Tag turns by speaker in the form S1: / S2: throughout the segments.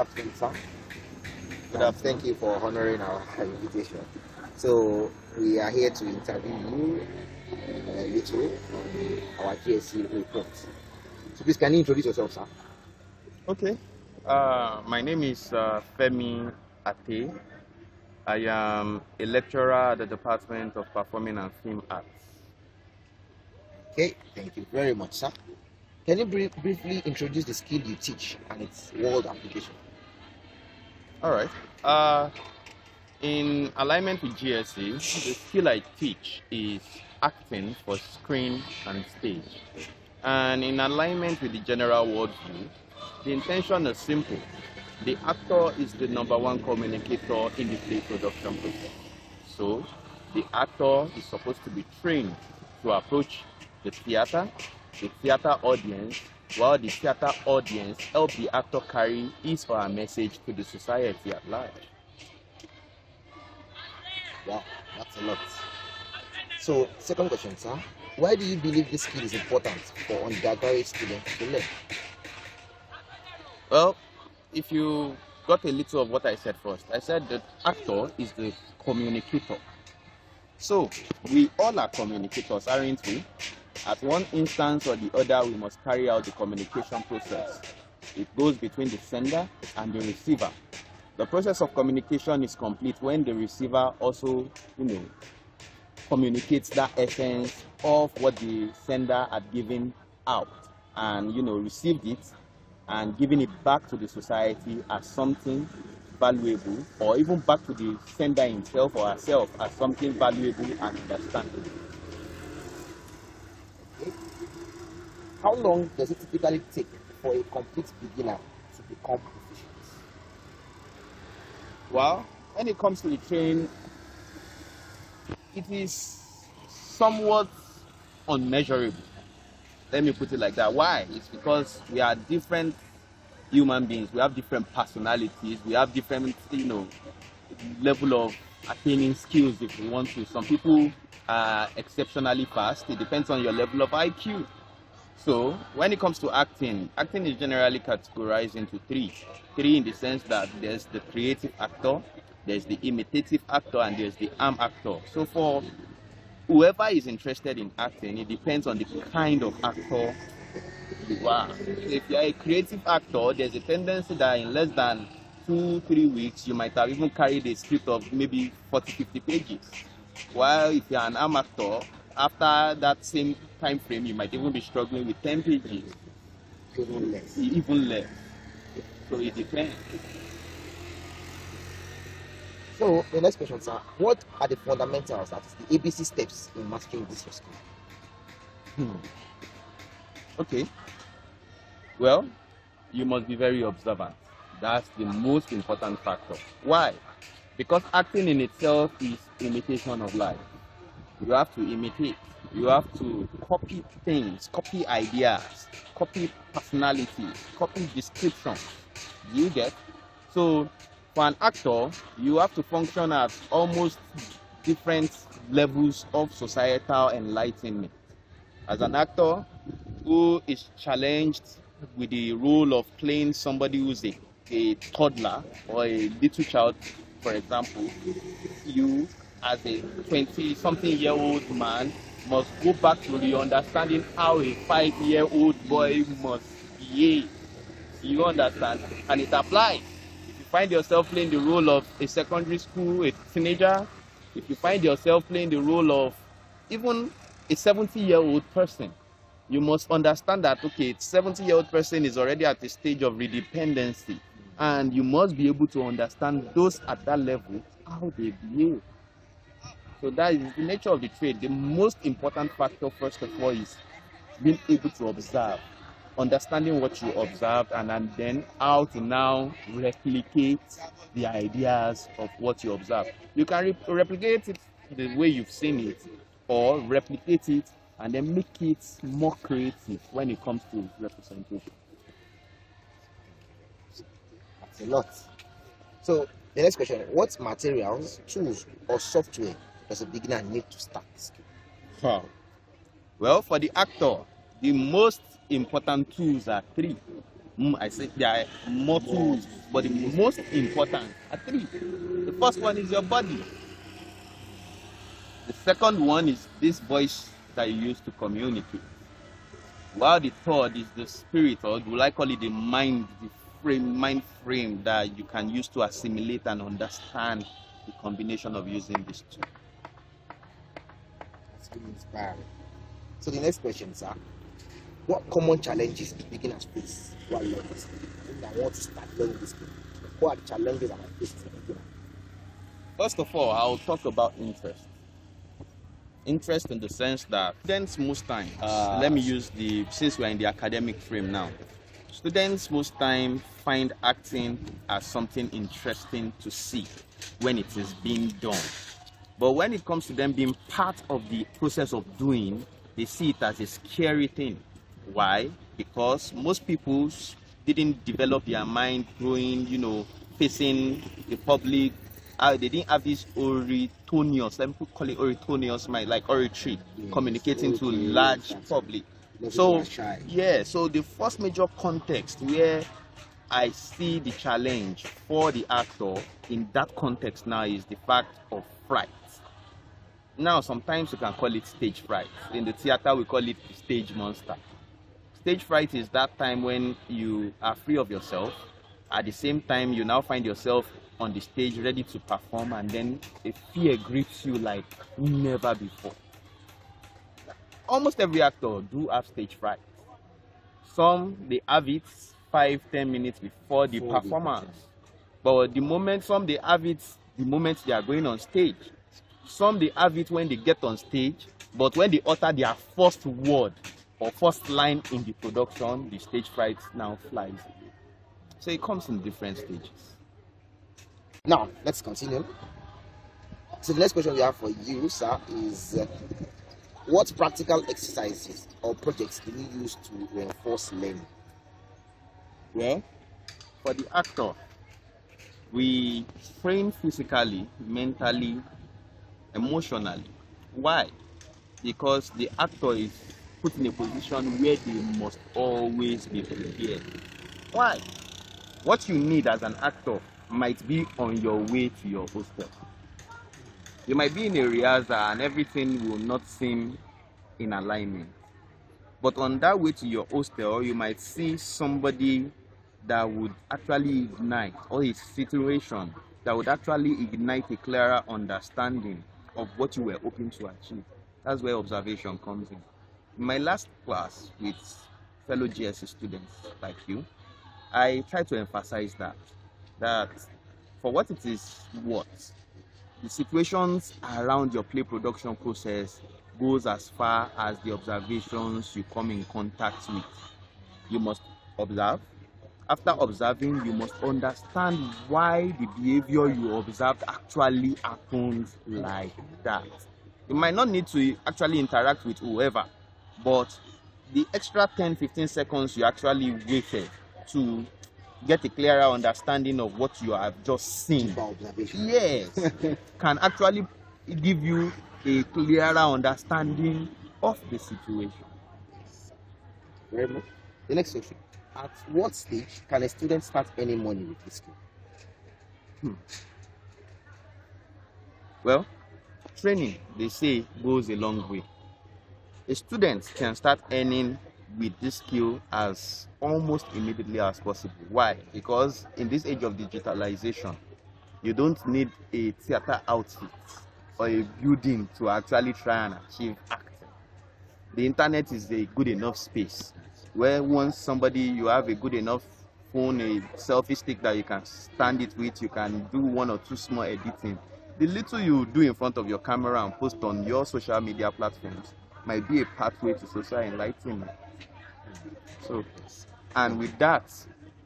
S1: afternoon, sir.
S2: Good afternoon.
S1: Thank you for honoring our invitation. So, we are here to interview you a little on our GSC report. So, please, can you introduce yourself, sir?
S2: Okay. My name is Femi Ate. I am a lecturer at the Department of Performing and Film Arts.
S1: Okay, thank you very much, sir. Can you briefly introduce the skill you teach and its world application?
S2: All right. In alignment with GSC, the skill I teach is acting for screen and stage. And in alignment with the general worldview, the intention is simple. The actor is the number one communicator in the play production process. So, the actor is supposed to be trained to approach the theater audience, while the theater audience help the actor carry his or her message to the society at large.
S1: Wow, that's a lot. So, second question, sir. Why do you believe this skill is important for undergraduate students to learn?
S2: Well, if you got a little of what I said first, I said the actor is the communicator. So, we all are communicators, aren't we? At one instance or the other, we must carry out the communication process. It goes between the sender and the receiver. The process of communication is complete when the receiver also, communicates that essence of what the sender had given out and, received it and giving it back to the society as something valuable, or even back to the sender himself or herself as something valuable and understandable.
S1: Okay. How long does it typically take for a complete beginner to become proficient?
S2: Well, when it comes to the training, it is somewhat unmeasurable. Let me put it like that. Why? It's because we are different human beings. We have different personalities. We have different, level of attaining skills if we want to. Some people are exceptionally fast. It depends on your level of IQ. So when it comes to acting is generally categorized into three. Three in the sense that there's the creative actor, there's the imitative actor, and there's the arm actor. So for whoever is interested in acting, it depends on the kind of actor you are. If you're a creative actor, there's a tendency that in less than 2-3 weeks, you might have even carried a script of maybe 40-50 pages. While if you're an arm actor, after that same time frame, you might even be struggling with 10 pages.
S1: Even less.
S2: Even less. So it depends.
S1: So, the next question, sir. What are the fundamentals, that is the ABC steps in mastering this skill?
S2: Okay. Well, you must be very observant. That's the most important factor. Why? Because acting in itself is imitation of life. You have to imitate. You have to copy things, copy ideas, copy personalities, copy descriptions. You get? So, for an actor, you have to function at almost different levels of societal enlightenment. As an actor who is challenged with the role of playing somebody who's a toddler or a little child, for example, you as a 20-something-year-old man must go back to the understanding how a 5-year-old boy must behave. You understand? And it applies. If you find yourself playing the role of a secondary school, a teenager, if you find yourself playing the role of even a 70-year-old person, you must understand that, okay, a 70-year-old person is already at a stage of redependency, and you must be able to understand those at that level, how they behave. So that is the nature of the trade. The most important factor, first of all, is being able to observe, understanding what you observed, and then how to now replicate the ideas of what you observed. You can replicate it the way you've seen it, or replicate it and then make it more creative when it comes to representation.
S1: That's a lot. So, the next question. What materials, tools, or software does a beginner need to start this skill?
S2: Well, for the actor, the most important tools are three. I say there are more tools, but the most important are three. The first one is your body. The second one is this voice that you use to communicate. While the third is the spirit, or will I call it the mind, mind frame that you can use to assimilate and understand the combination of using these two.
S1: That's really inspiring. So the next question, sir. What common challenges do beginners face while learning this skill? I want to start learning this skill. What are the challenges am I facing as a beginner?
S2: First of all, I'll talk about interest. Interest in the sense that students most times, let me use since we're in the academic frame now, students most time find acting as something interesting to see when it is being done. But when it comes to them being part of the process of doing, they see it as a scary thing. Why? Because most people didn't develop their mind growing, facing the public. They didn't have this oritonious, let me call it oritonious mind, like oratory, communicating to large public. So, so the first major context where I see the challenge for the actor in that context now is the fact of fright. Now, sometimes you can call it stage fright. In the theater, we call it stage monster. Stage fright is that time when you are free of yourself. At the same time, you now find yourself on the stage ready to perform, and then a fear grips you like never before. Almost every actor do have stage fright. Some, they have it 5-10 minutes before the performance. But some they have it the moment they are going on stage. Some they have it when they get on stage, but when they utter their first word or first line in the production, the stage fright now flies. So it comes in different stages.
S1: Now, let's continue. So the next question we have for you, sir, is what practical exercises or projects do you use to reinforce learning?
S2: Well, for the actor, we train physically, mentally, emotionally. Why? Because the actor is put in a position where they must always be prepared. Why? What you need as an actor might be on your way to your hostel. You might be in a rehearsal and everything will not seem in alignment. But on that way to your hostel, you might see somebody that would actually ignite, or a situation that would actually ignite a clearer understanding of what you were hoping to achieve. That's where observation comes in. In my last class with fellow GSC students like you, I try to emphasize that for what it is worth, the situations around your play production process goes as far as the observations you come in contact with. You must observe. After observing, you must understand why the behavior you observed actually happens like that. You might not need to actually interact with whoever, but the extra 10-15 seconds you actually waited to get a clearer understanding of what you have just seen, yes, can actually give you a clearer understanding of the situation.
S1: Very much. The next question. At what stage can a student start earning money with this skill?
S2: Well, training, they say, goes a long way. A student can start earning with this skill as almost immediately as possible. Why? Because in this age of digitalization, you don't need a theater outfit or a building to actually try and achieve acting. The internet is a good enough space where once you have a good enough phone, a selfie stick that you can stand it with, you can do 1 or 2 small editing. The little you do in front of your camera and post on your social media platforms might be a pathway to social enlightenment. So, and with that,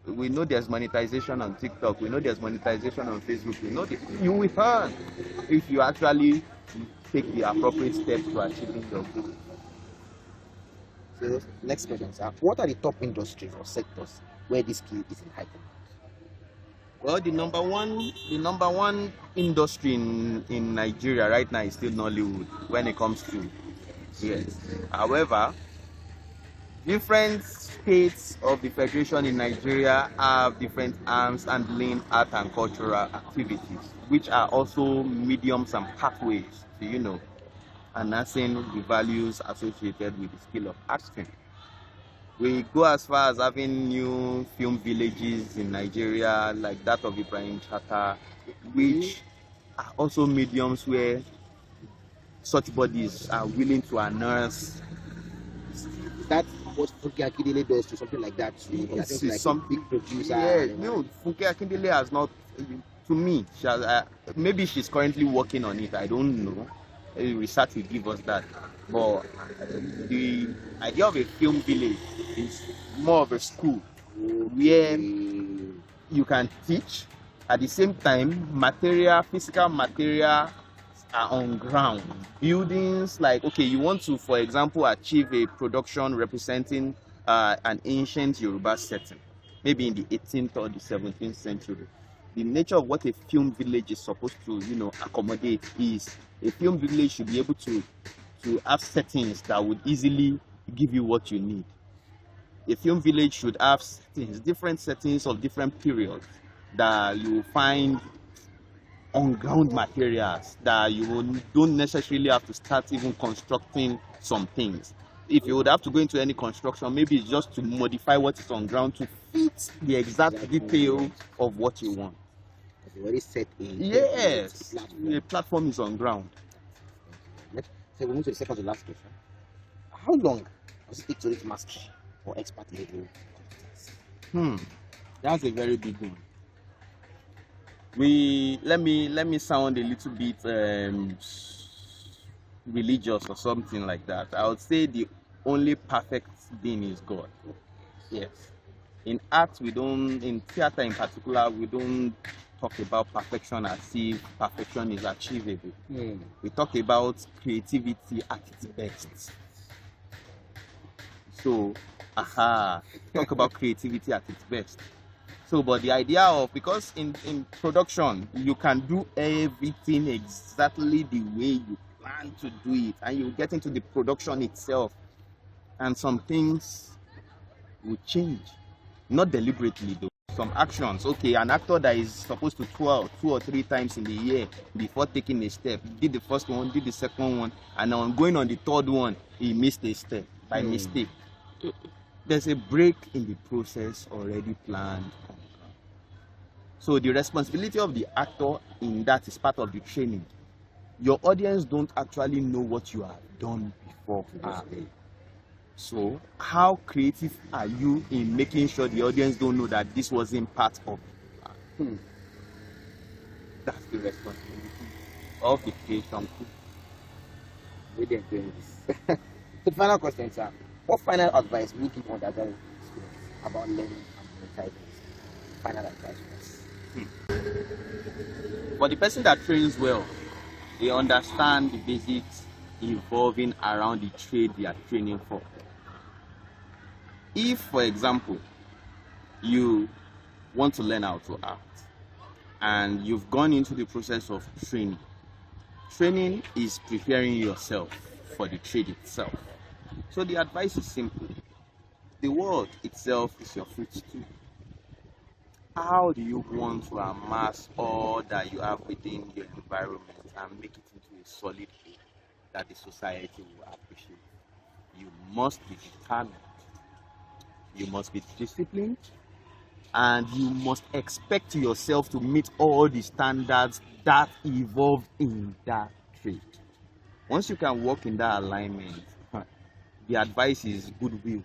S2: we know there's monetization on TikTok, we know there's monetization on Facebook, we know you will earn if you actually take the appropriate steps to achieving your goal.
S1: So, next question, sir. What are the top industries or sectors where this skill is in high demand?
S2: Well, the number one industry in Nigeria right now is still Nollywood when it comes to yes. However, Different states of the federation in Nigeria have different arms handling art and cultural activities, which are also mediums and pathways to, enhancing the values associated with the skill of acting. We go as far as having new film villages in Nigeria, like that of Ibrahim Chata, which are also mediums where such bodies are willing to unearth.
S1: That's what Funke Akindele does to something like that.
S2: It's
S1: like
S2: some
S1: big producer.
S2: Yeah, Funke Akindele has not, to me, she has, maybe she's currently working on it. I don't know. Research will give us that. But the idea of a film village is more of a school where you can teach. At the same time, physical material are on ground. Buildings, like, okay, you want to, for example, achieve a production representing an ancient Yoruba setting, maybe in the 18th or the 17th century. The nature of what a film village is supposed to, accommodate is a film village should be able to have settings that would easily give you what you need. A film village should have different settings of different periods that you will find on ground materials that you don't necessarily have to start even constructing some things. If you would have to go into any construction, maybe it's just to modify what is on ground to fit the exact detail of what you want.
S1: It's already set in.
S2: Yes, the platform is on ground.
S1: So we move to the second to last question. How long does it take to reach mastery or expert level?
S2: That's a very big one. Let me sound a little bit religious or something like that. I would say the only perfect being is God. Yes. In art, in theater in particular, we don't talk about perfection as if perfection is achievable. We talk about creativity at its best. So, talk about creativity at its best. So, but the idea of, because in production, you can do everything exactly the way you plan to do it, and you get into the production itself, and some things will change. Not deliberately though. Some actions, okay, an actor that is supposed to tour 2 or 3 times in the year before taking a step, did the first one, did the second one, and on going on the third one, he missed a step by mistake. There's a break in the process already planned. So the responsibility of the actor in that is part of the training. Your audience don't actually know what you have done before. So how creative are you in making sure the audience don't know that this wasn't part of it? That's the responsibility of the creation.
S1: Brilliant doing this. So the final question, sir. What final advice will you give on that about learning and monetizing? Final advice for us.
S2: For the person that trains well, they understand the basics involving around the trade they are training for. If, for example, you want to learn how to act and you've gone into the process of training is preparing yourself for the trade itself. So the advice is simple. The world itself is your footstool. How do you want to amass all that you have within your environment and make it into a solid whole that the society will appreciate? You must be determined. You must be disciplined, and you must expect yourself to meet all the standards that evolve in that trade. Once you can work in that alignment, the advice is goodwill,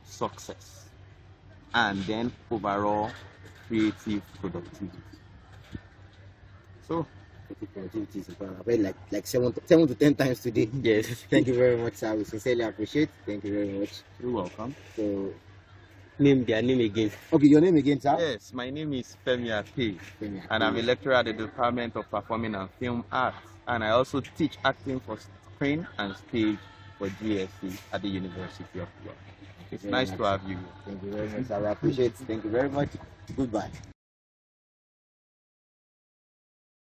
S2: success, and then overall creative productivity. So,
S1: productivity is like 7 to 10 times today.
S2: yes.
S1: Thank you very much, sir. We sincerely appreciate. Thank you very much.
S2: You're welcome.
S1: So,
S3: Their name again.
S1: Okay, your name again, sir?
S2: Yes, my name is Femi Ake, and I'm a lecturer at the Department of Performing and Film Arts, and I also teach acting for screen and stage for GSC at the University of York. It's nice to have you.
S1: Thank you very much, sir. I appreciate it. Thank you very much. Goodbye.